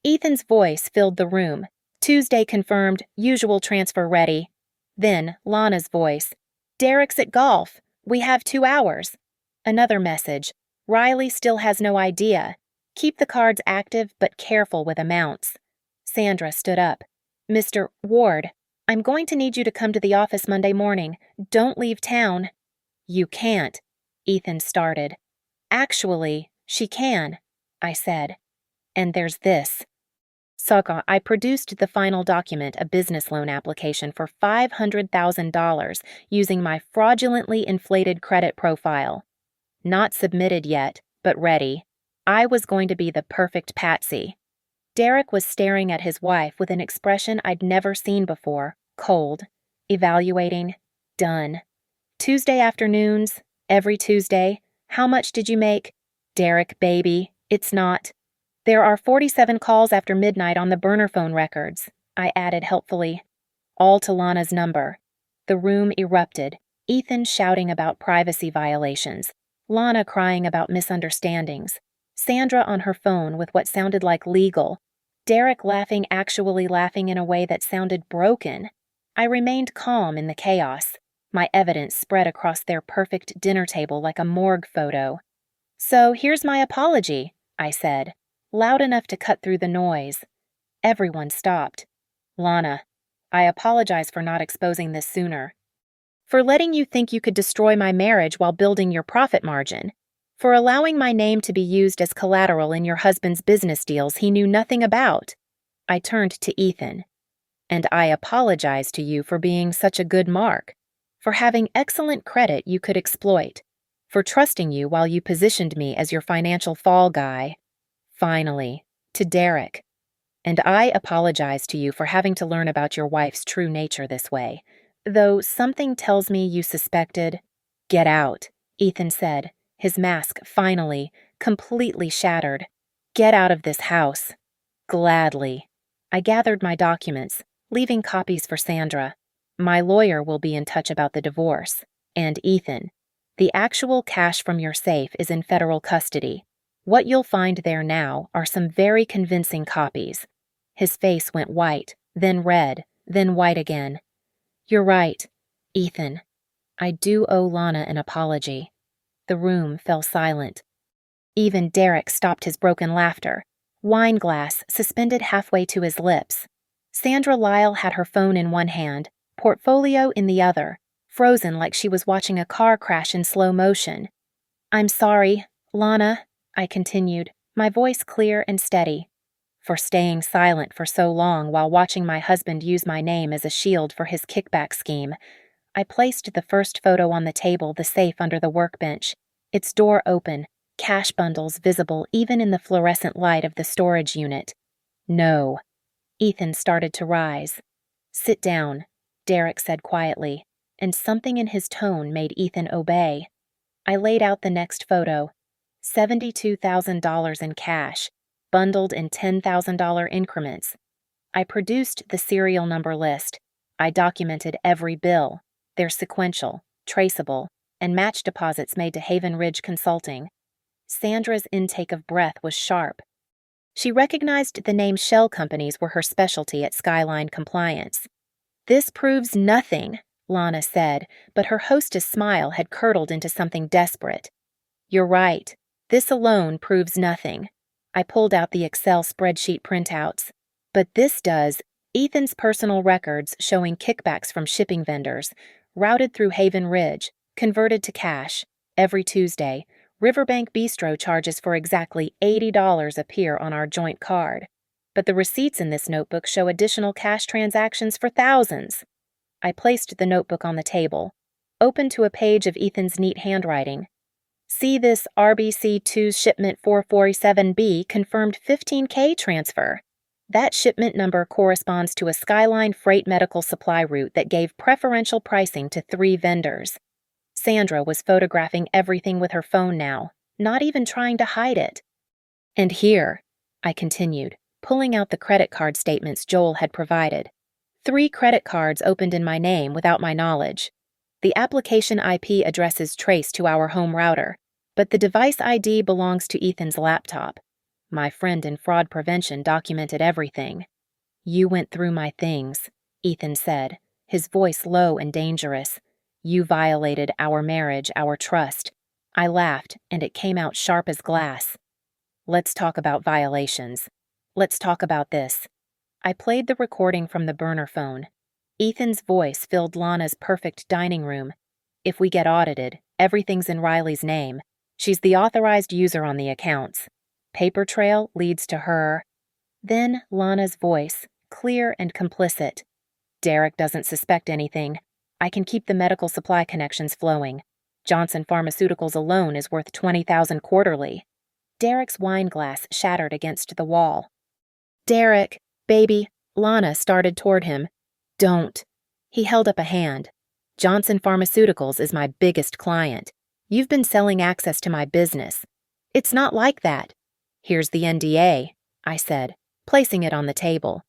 A: Ethan's voice filled the room. Tuesday confirmed, usual transfer ready. Then Lana's voice. Derek's at golf. We have 2 hours. Another message. Riley still has no idea. Keep the cards active but careful with amounts. Sandra stood up. Mr. Ward, I'm going to need you to come to the office Monday morning. Don't leave town. You can't, Ethan started. Actually, she can, I said. And there's this. Saka, I produced the final document, a business loan application for $500,000 using my fraudulently inflated credit profile. Not submitted yet, but ready. I was going to be the perfect patsy. Derek was staring at his wife with an expression I'd never seen before, cold, evaluating, done. Tuesday afternoons, every Tuesday, how much did you make? Derek, baby, it's not. There are 47 calls after midnight on the burner phone records, I added helpfully. All to Lana's number. The room erupted, Ethan shouting about privacy violations, Lana crying about misunderstandings, Sandra on her phone with what sounded like legal, Derek laughing, actually laughing in a way that sounded broken. I remained calm in the chaos. My evidence spread across their perfect dinner table like a morgue photo. So here's my apology, I said, loud enough to cut through the noise. Everyone stopped. Lana, I apologize for not exposing this sooner. For letting you think you could destroy my marriage while building your profit margin. For allowing my name to be used as collateral in your husband's business deals he knew nothing about. I turned to Ethan. And I apologize to you for being such a good mark. For having excellent credit you could exploit. For trusting you while you positioned me as your financial fall guy. Finally, to Derek. And I apologize to you for having to learn about your wife's true nature this way. Though something tells me you suspected. Get out, Ethan said, his mask finally, completely shattered. Get out of this house. Gladly. I gathered my documents, leaving copies for Sandra. My lawyer will be in touch about the divorce. And Ethan, the actual cash from your safe is in federal custody. What you'll find there now are some very convincing copies. His face went white, then red, then white again. You're right, Ethan. I do owe Lana an apology. The room fell silent. Even Derek stopped his broken laughter, wine glass suspended halfway to his lips. Sandra Lyle had her phone in one hand, portfolio in the other, frozen like she was watching a car crash in slow motion. I'm sorry, Lana, I continued, my voice clear and steady, for staying silent for so long while watching my husband use my name as a shield for his kickback scheme. I placed the first photo on the table, the safe under the workbench, its door open, cash bundles visible even in the fluorescent light of the storage unit. No. Ethan started to rise. Sit down, Derek said quietly, and something in his tone made Ethan obey. I laid out the next photo. $72,000 in cash, bundled in $10,000 increments. I produced the serial number list. I documented every bill. They're sequential, traceable, and match deposits made to Haven Ridge Consulting. Sandra's intake of breath was sharp. She recognized the name shell companies were her specialty at Skyline Compliance. This proves nothing, Lana said, but her hostess' smile had curdled into something desperate. You're right. This alone proves nothing. I pulled out the Excel spreadsheet printouts. But this does. Ethan's personal records showing kickbacks from shipping vendors, routed through Haven Ridge, converted to cash. Every Tuesday, Riverbank Bistro charges for exactly $80 appear on our joint card. But the receipts in this notebook show additional cash transactions for thousands. I placed the notebook on the table, opened to a page of Ethan's neat handwriting. See this RBC2 shipment 447B confirmed 15K transfer. That shipment number corresponds to a Skyline Freight medical supply route that gave preferential pricing to 3 vendors. Sandra was photographing everything with her phone now, not even trying to hide it. And here, I continued, pulling out the credit card statements Joel had provided. 3 credit cards opened in my name without my knowledge. The application IP address is traced to our home router, but the device ID belongs to Ethan's laptop. My friend in fraud prevention documented everything. You went through my things, Ethan said, his voice low and dangerous. You violated our marriage, our trust. I laughed, and it came out sharp as glass. Let's talk about violations. Let's talk about this. I played the recording from the burner phone. Ethan's voice filled Lana's perfect dining room. If we get audited, everything's in Riley's name. She's the authorized user on the accounts. Paper trail leads to her. Then Lana's voice, clear and complicit. Derek doesn't suspect anything. I can keep the medical supply connections flowing. Johnson Pharmaceuticals alone is worth $20,000 quarterly. Derek's wine glass shattered against the wall. Derek, baby, Lana started toward him. Don't. He held up a hand. Johnson Pharmaceuticals is my biggest client. You've been selling access to my business. It's not like that. Here's the NDA, I said, placing it on the table.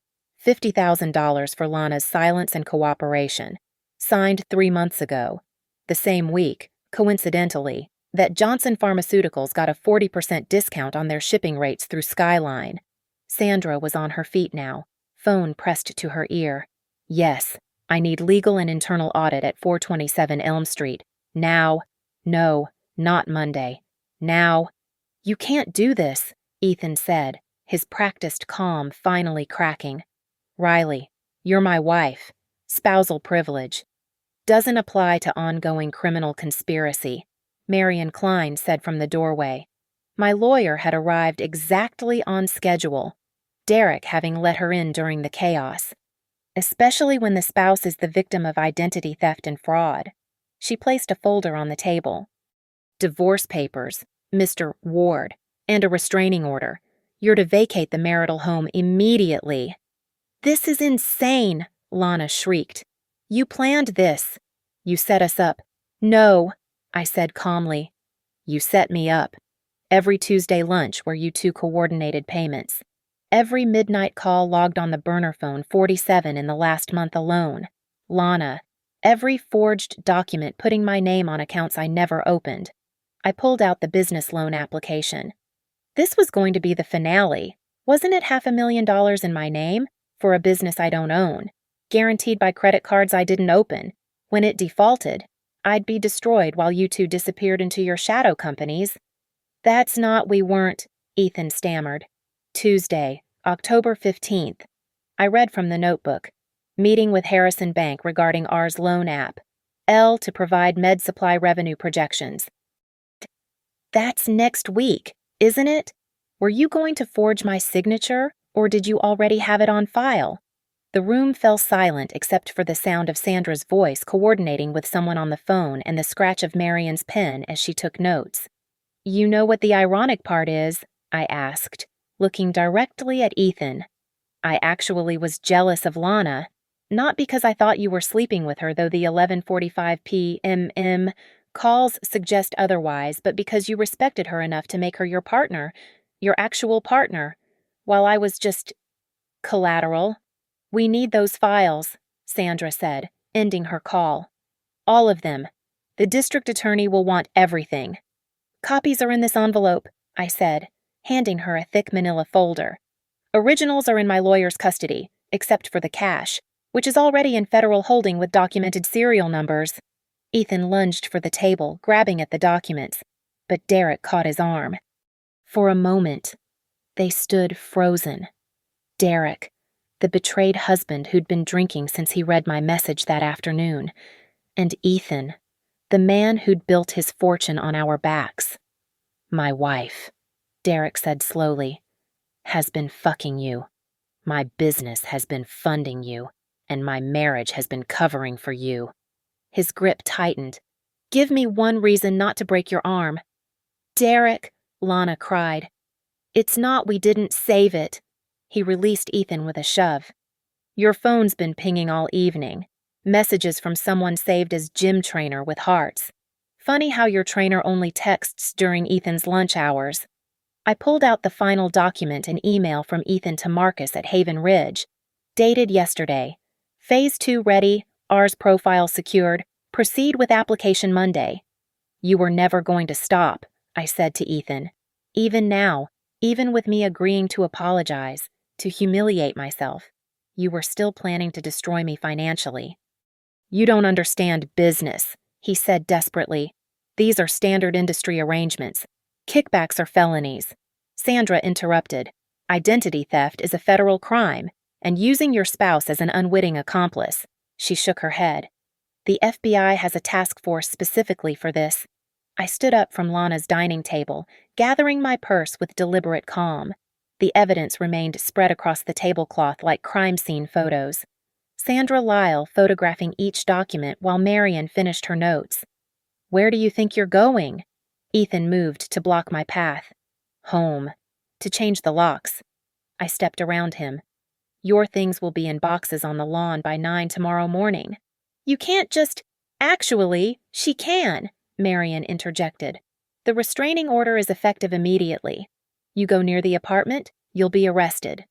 A: $50,000 for Lana's silence and cooperation. Signed 3 months ago. The same week, coincidentally, that Johnson Pharmaceuticals got a 40% discount on their shipping rates through Skyline. Sandra was on her feet now, phone pressed to her ear. Yes, I need legal and internal audit at 427 Elm Street. Now. No, not Monday. Now. You can't do this, Ethan said, his practiced calm finally cracking. Riley, you're my wife. Spousal privilege. Doesn't apply to ongoing criminal conspiracy, Marion Klein said from the doorway. My lawyer had arrived exactly on schedule, Derek having let her in during the chaos. Especially when the spouse is the victim of identity theft and fraud. She placed a folder on the table. Divorce papers, Mr. Ward, and a restraining order. You're to vacate the marital home immediately. This is insane, Lana shrieked. You planned this. You set us up. No, I said calmly. You set me up. Every Tuesday lunch where you two coordinated payments. Every midnight call logged on the burner phone 47 in the last month alone. Lana. Every forged document putting my name on accounts I never opened. I pulled out the business loan application. This was going to be the finale. Wasn't it $500,000 in my name? For a business I don't own. Guaranteed by credit cards I didn't open. When it defaulted, I'd be destroyed while you two disappeared into your shadow companies. That's not we weren't, Ethan stammered. Tuesday, October 15th. I read from the notebook. Meeting with Harrison Bank regarding R's loan app. L to provide med supply revenue projections. That's next week, isn't it? Were you going to forge my signature, or did you already have it on file? The room fell silent except for the sound of Sandra's voice coordinating with someone on the phone and the scratch of Marion's pen as she took notes. You know what the ironic part is? I asked, looking directly at Ethan. I actually was jealous of Lana, not because I thought you were sleeping with her, though the 11:45 p.m. calls suggest otherwise, but because you respected her enough to make her your partner, your actual partner, while I was just collateral. We need those files, Sandra said, ending her call. All of them. The district attorney will want everything. Copies are in this envelope, I said, handing her a thick manila folder. Originals are in my lawyer's custody, except for the cash, which is already in federal holding with documented serial numbers. Ethan lunged for the table, grabbing at the documents, but Derek caught his arm. For a moment, they stood frozen. Derek, the betrayed husband who'd been drinking since he read my message that afternoon, and Ethan, the man who'd built his fortune on our backs. My wife, Derek said slowly, has been fucking you. My business has been funding you, and my marriage has been covering for you. His grip tightened. Give me one reason not to break your arm. Derek, Lana cried. It's not we didn't save it. He released Ethan with a shove. Your phone's been pinging all evening. Messages from someone saved as gym trainer with hearts. Funny how your trainer only texts during Ethan's lunch hours. I pulled out the final document and email from Ethan to Marcus at Haven Ridge. Dated yesterday. Phase 2 ready, ours profile secured. Proceed with application Monday. You were never going to stop, I said to Ethan. Even now, even with me agreeing to apologize, to humiliate myself, you were still planning to destroy me financially. You don't understand business, he said desperately. These are standard industry arrangements. Kickbacks are felonies. Sandra interrupted. Identity theft is a federal crime, and using your spouse as an unwitting accomplice. She shook her head. The FBI has a task force specifically for this. I stood up from Lana's dining table, gathering my purse with deliberate calm. The evidence remained spread across the tablecloth like crime scene photos. Sandra Lyle photographing each document while Marion finished her notes. Where do you think you're going? Ethan moved to block my path. Home. To change the locks. I stepped around him. Your things will be in boxes on the lawn by 9 tomorrow morning. You can't just— Actually, she can, Marion interjected. The restraining order is effective immediately. You go near the apartment, you'll be arrested.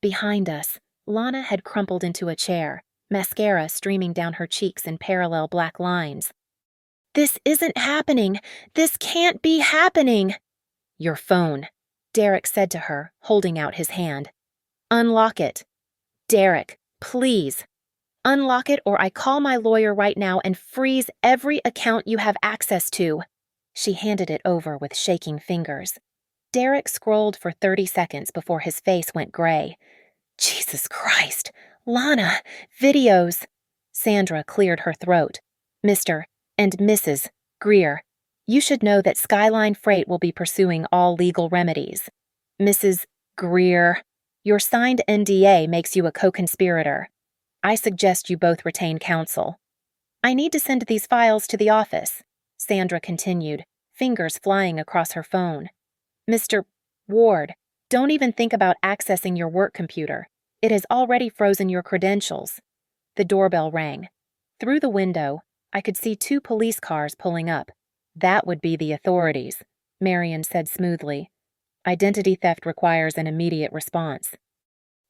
A: Behind us, Lana had crumpled into a chair, mascara streaming down her cheeks in parallel black lines. This isn't happening. This can't be happening. Your phone, Derek said to her, holding out his hand. Unlock it. Derek, please. Unlock it or I call my lawyer right now and freeze every account you have access to. She handed it over with shaking fingers. Derek scrolled for 30 seconds before his face went gray. Jesus Christ. Lana, videos. Sandra cleared her throat. Mr. and Mrs. Greer, you should know that Skyline Freight will be pursuing all legal remedies. Mrs. Greer, your signed NDA makes you a co-conspirator. I suggest you both retain counsel. I need to send these files to the office, Sandra continued, fingers flying across her phone. Mr. Ward, don't even think about accessing your work computer. It has already frozen your credentials. The doorbell rang. Through the window, I could see 2 police cars pulling up. That would be the authorities, Marion said smoothly. Identity theft requires an immediate response.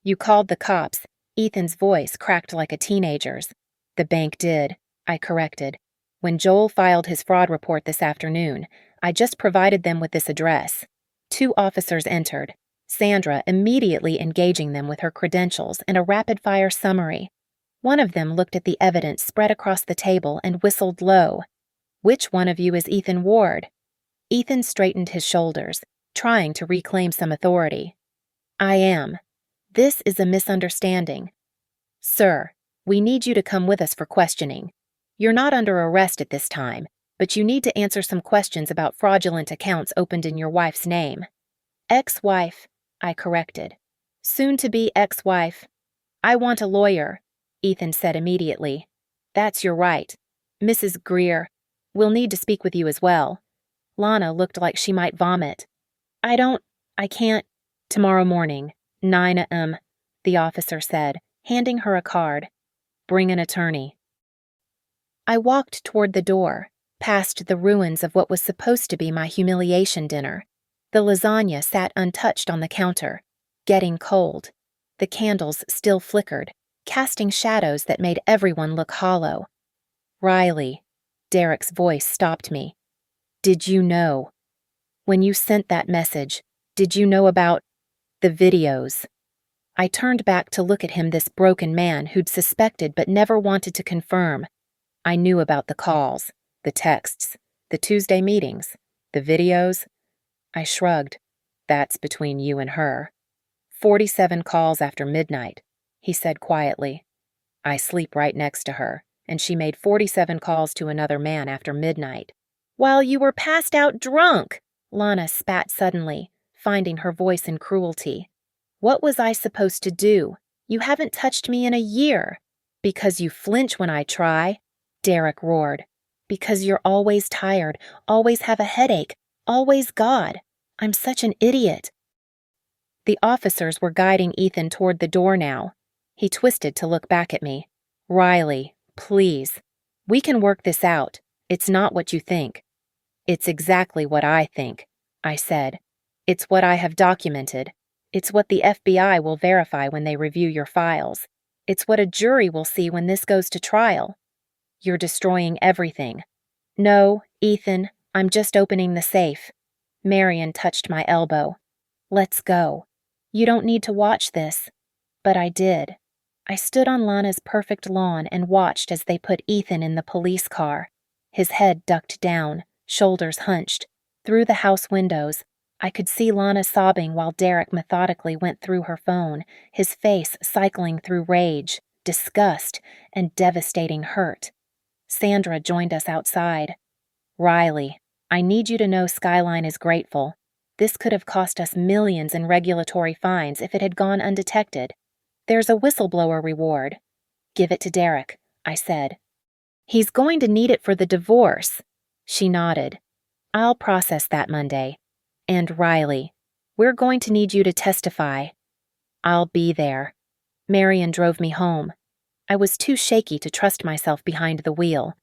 A: You called the cops. Ethan's voice cracked like a teenager's. The bank did, I corrected. When Joel filed his fraud report this afternoon, I just provided them with this address. 2 officers entered, Sandra immediately engaging them with her credentials and a rapid-fire summary. One of them looked at the evidence spread across the table and whistled low. Which one of you is Ethan Ward? Ethan straightened his shoulders, trying to reclaim some authority. I am. This is a misunderstanding. Sir, we need you to come with us for questioning. You're not under arrest at this time, but you need to answer some questions about fraudulent accounts opened in your wife's name. Ex-wife, I corrected. Soon-to-be ex-wife. I want a lawyer, Ethan said immediately. That's your right. Mrs. Greer, we'll need to speak with you as well. Lana looked like she might vomit. I can't. Tomorrow morning, 9 a.m., the officer said, handing her a card. Bring an attorney. I walked toward the door, past the ruins of what was supposed to be my humiliation dinner. The lasagna sat untouched on the counter, getting cold. The candles still flickered, casting shadows that made everyone look hollow. Riley, Derek's voice stopped me. Did you know? When you sent that message, did you know about the videos? I turned back to look at him, this broken man who'd suspected but never wanted to confirm. I knew about the calls, the texts, the Tuesday meetings, the videos. I shrugged. That's between you and her. 47 calls after midnight, he said quietly. I sleep right next to her, and she made 47 calls to another man after midnight. While you were passed out drunk, Lana spat suddenly, finding her voice in cruelty. What was I supposed to do? You haven't touched me in a year. Because you flinch when I try, Derek roared. Because you're always tired, always have a headache, always God. I'm such an idiot. The officers were guiding Ethan toward the door now. He twisted to look back at me. Riley, please. We can work this out. It's not what you think. It's exactly what I think, I said. It's what I have documented. It's what the FBI will verify when they review your files. It's what a jury will see when this goes to trial. You're destroying everything. No, Ethan, I'm just opening the safe. Marion touched my elbow. Let's go. You don't need to watch this. But I did. I stood on Lana's perfect lawn and watched as they put Ethan in the police car. His head ducked down, shoulders hunched. Through the house windows, I could see Lana sobbing while Derek methodically went through her phone, his face cycling through rage, disgust, and devastating hurt. Sandra joined us outside. Riley, I need you to know Skyline is grateful. This could have cost us millions in regulatory fines if it had gone undetected. There's a whistleblower reward. Give it to Derek, I said. He's going to need it for the divorce. She nodded. I'll process that Monday. And Riley, we're going to need you to testify. I'll be there. Marion drove me home. I was too shaky to trust myself behind the wheel.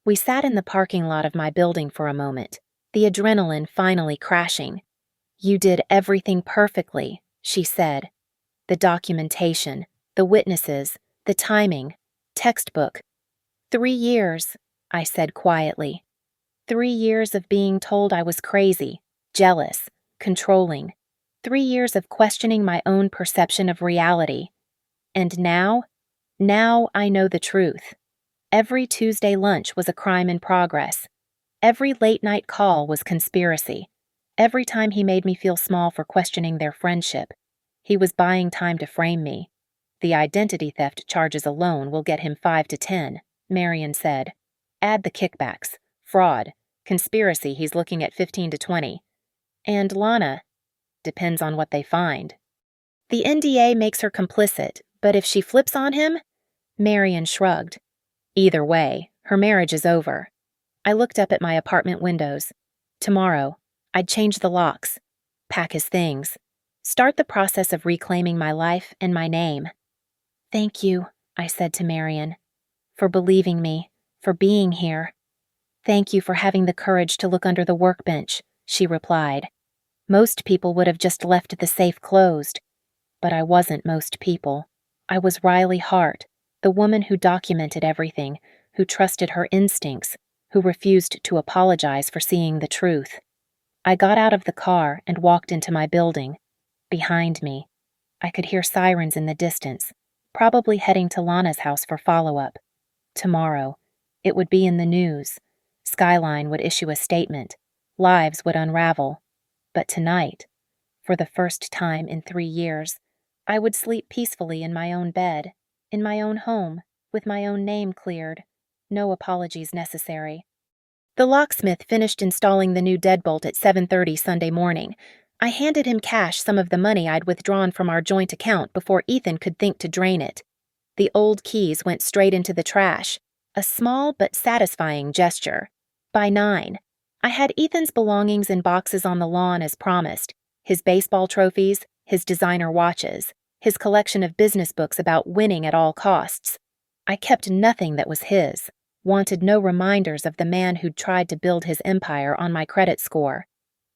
A: We sat in the parking lot of my building for a moment, the adrenaline finally crashing. You did everything perfectly, she said. The documentation, the witnesses, the timing, textbook. 3 years, I said quietly. 3 years of being told I was crazy, jealous, controlling. 3 years of questioning my own perception of reality. And now I know the truth. Every Tuesday lunch was a crime in progress. Every late-night call was conspiracy. Every time he made me feel small for questioning their friendship, he was buying time to frame me. The identity theft charges alone will get him 5 to 10, Marion said. Add the kickbacks, fraud, conspiracy, he's looking at 15 to 20. And Lana, depends on what they find. The NDA makes her complicit, but if she flips on him? Marion shrugged. Either way, her marriage is over. I looked up at my apartment windows. Tomorrow, I'd change the locks, pack his things, start the process of reclaiming my life and my name. Thank you, I said to Marion, for believing me, for being here. Thank you for having the courage to look under the workbench, she replied. Most people would have just left the safe closed. But I wasn't most people. I was Riley Hart, the woman who documented everything, who trusted her instincts, who refused to apologize for seeing the truth. I got out of the car and walked into my building. Behind me, I could hear sirens in the distance, probably heading to Lana's house for follow-up. Tomorrow, it would be in the news. Skyline would issue a statement. Lives would unravel. But tonight, for the first time in 3 years, I would sleep peacefully in my own bed, in my own home, with my own name cleared. No apologies necessary. The locksmith finished installing the new deadbolt at 7:30 Sunday morning. I handed him cash some of the money I'd withdrawn from our joint account before Ethan could think to drain it. The old keys went straight into the trash, a small but satisfying gesture. By 9, I had Ethan's belongings in boxes on the lawn as promised, his baseball trophies, his designer watches, his collection of business books about winning at all costs. I kept nothing that was his, wanted no reminders of the man who'd tried to build his empire on my credit score.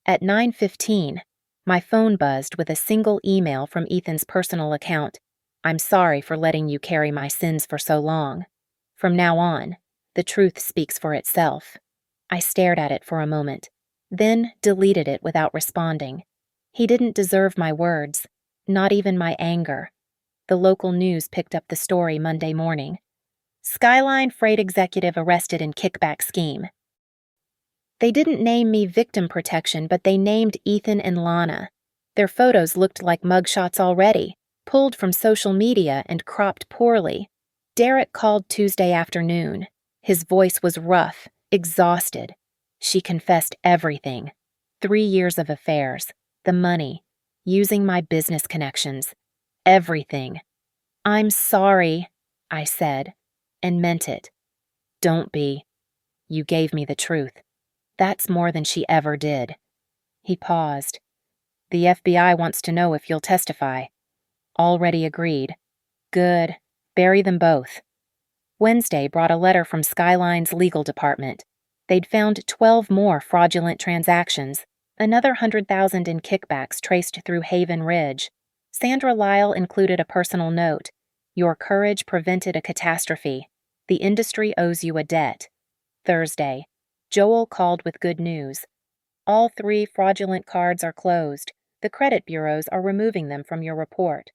A: At 9:15, my phone buzzed with a single email from Ethan's personal account. I'm sorry for letting you carry my sins for so long. From now on, the truth speaks for itself. I stared at it for a moment, then deleted it without responding. He didn't deserve my words, not even my anger. The local news picked up the story Monday morning. Skyline freight executive arrested in kickback scheme. They didn't name me victim protection, but they named Ethan and Lana. Their photos looked like mugshots already, pulled from social media and cropped poorly. Derek called Tuesday afternoon. His voice was rough, exhausted. She confessed everything. 3 years of affairs, the money, using my business connections, everything. I'm sorry, I said, and meant it. Don't be. You gave me the truth. That's more than she ever did. He paused. The FBI wants to know if you'll testify. Already agreed. Good. Bury them both. Wednesday brought a letter from Skyline's legal department. They'd found 12 more fraudulent transactions, another 100,000 in kickbacks traced through Haven Ridge. Sandra Lyle included a personal note. Your courage prevented a catastrophe. The industry owes you a debt. Thursday. Joel called with good news. All 3 fraudulent cards are closed. The credit bureaus are removing them from your report.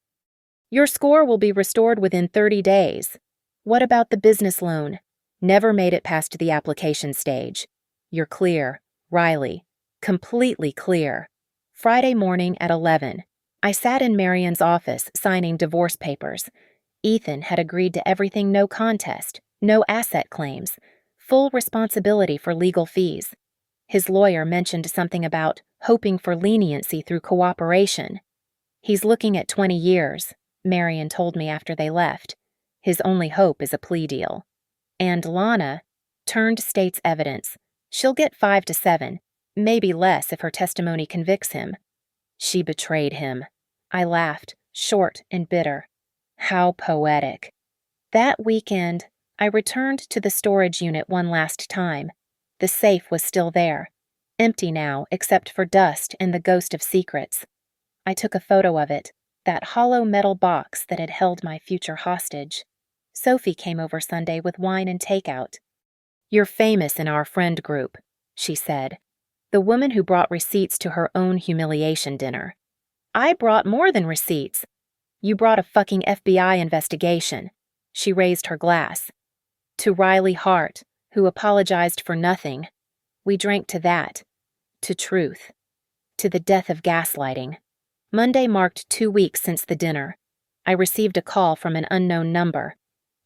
A: Your score will be restored within 30 days. What about the business loan? Never made it past the application stage. You're clear, Riley. Completely clear. Friday morning at 11. I sat in Marion's office signing divorce papers. Ethan had agreed to everything, no contest, no asset claims, full responsibility for legal fees. His lawyer mentioned something about hoping for leniency through cooperation. He's looking at 20 years, Marion told me after they left. His only hope is a plea deal. And Lana turned state's evidence. She'll get 5 to 7, maybe less if her testimony convicts him. She betrayed him. I laughed, short and bitter. How poetic. That weekend, I returned to the storage unit one last time. The safe was still there, empty now except for dust and the ghost of secrets. I took a photo of it, that hollow metal box that had held my future hostage. Sophie came over Sunday with wine and takeout. You're famous in our friend group, she said. The woman who brought receipts to her own humiliation dinner. I brought more than receipts. You brought a fucking FBI investigation. She raised her glass. To Riley Hart, who apologized for nothing. We drank to that. To truth. To the death of gaslighting. Monday marked 2 weeks since the dinner. I received a call from an unknown number.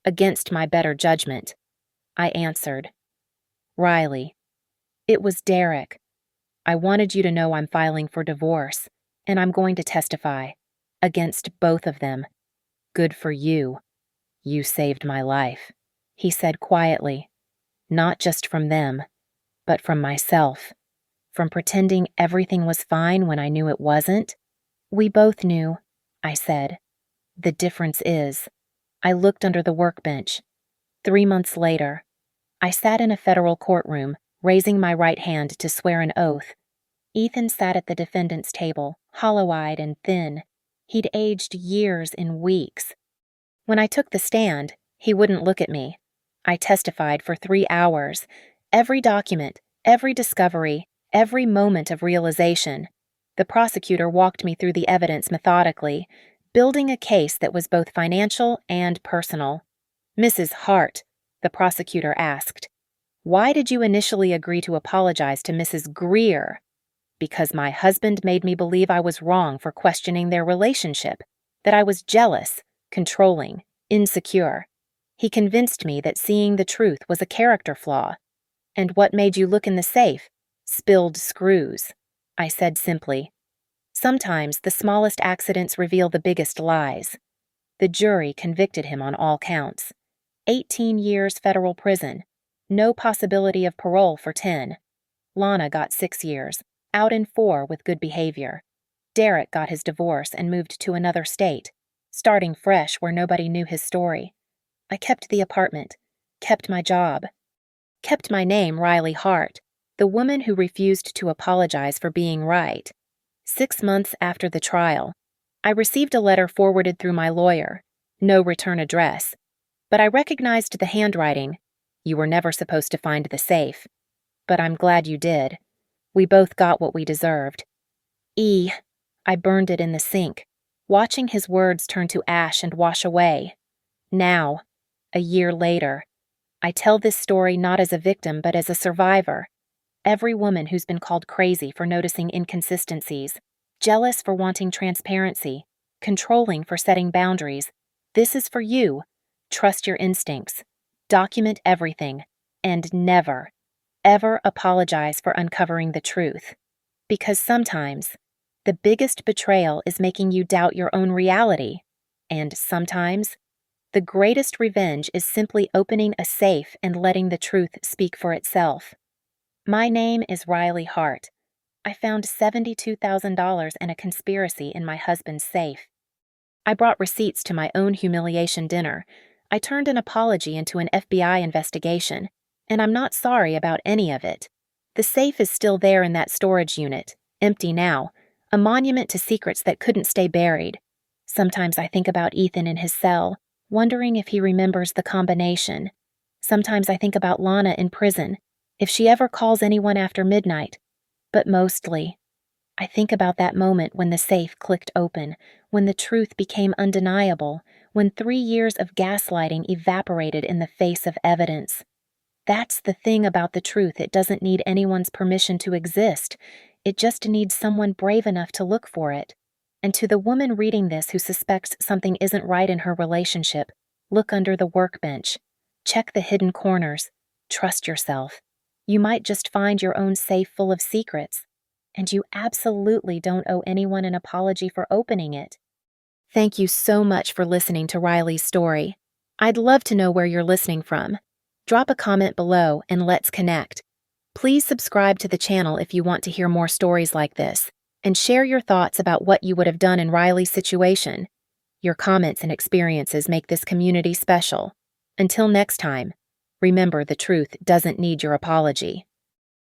A: Against my better judgment. I answered. Riley. It was Derek. I wanted you to know I'm filing for divorce, and I'm going to testify. Against both of them. Good for you. You saved my life, he said quietly. Not just from them, but from myself. From pretending everything was fine when I knew it wasn't. We both knew, I said. The difference is, I looked under the workbench. 3 months later, I sat in a federal courtroom, raising my right hand to swear an oath. Ethan sat at the defendant's table, hollow-eyed and thin. He'd aged years in weeks. When I took the stand, he wouldn't look at me. I testified for 3 hours. Every document, every discovery, every moment of realization. The prosecutor walked me through the evidence methodically, building a case that was both financial and personal. Mrs. Hart, the prosecutor asked, why did you initially agree to apologize to Mrs. Greer? Because my husband made me believe I was wrong for questioning their relationship, that I was jealous, controlling, insecure. He convinced me that seeing the truth was a character flaw. And what made you look in the safe? Spilled screws, I said simply. Sometimes the smallest accidents reveal the biggest lies. The jury convicted him on all counts. 18 years federal prison. No possibility of parole for 10. Lana got 6 years, out in 4 with good behavior. Derek got his divorce and moved to another state, starting fresh where nobody knew his story. I kept the apartment, kept my job, kept my name Riley Hart, the woman who refused to apologize for being right. 6 months after the trial, I received a letter forwarded through my lawyer, no return address, but I recognized the handwriting. You were never supposed to find the safe, but I'm glad you did. We both got what we deserved. I burned it in the sink, watching his words turn to ash and wash away. Now, a year later, I tell this story not as a victim but as a survivor. Every woman who's been called crazy for noticing inconsistencies, jealous for wanting transparency, controlling for setting boundaries, this is for you. Trust your instincts. Document everything. And never, ever apologize for uncovering the truth. Because sometimes, the biggest betrayal is making you doubt your own reality. And sometimes, the greatest revenge is simply opening a safe and letting the truth speak for itself. My name is Riley Hart. I found $72,000 and a conspiracy in my husband's safe. I brought receipts to my own humiliation dinner. I turned an apology into an FBI investigation. And I'm not sorry about any of it. The safe is still there in that storage unit, empty now, a monument to secrets that couldn't stay buried. Sometimes I think about Ethan in his cell, wondering if he remembers the combination. Sometimes I think about Lana in prison, if she ever calls anyone after midnight. But mostly, I think about that moment when the safe clicked open, when the truth became undeniable, when 3 years of gaslighting evaporated in the face of evidence. That's the thing about the truth, it doesn't need anyone's permission to exist. It just needs someone brave enough to look for it. And to the woman reading this who suspects something isn't right in her relationship, look under the workbench. Check the hidden corners. Trust yourself. You might just find your own safe full of secrets. And you absolutely don't owe anyone an apology for opening it. Thank you so much for listening to Riley's story. I'd love to know where you're listening from. Drop a comment below and let's connect. Please subscribe to the channel if you want to hear more stories like this, and share your thoughts about what you would have done in Riley's situation. Your comments and experiences make this community special. Until next time, remember the truth doesn't need your apology.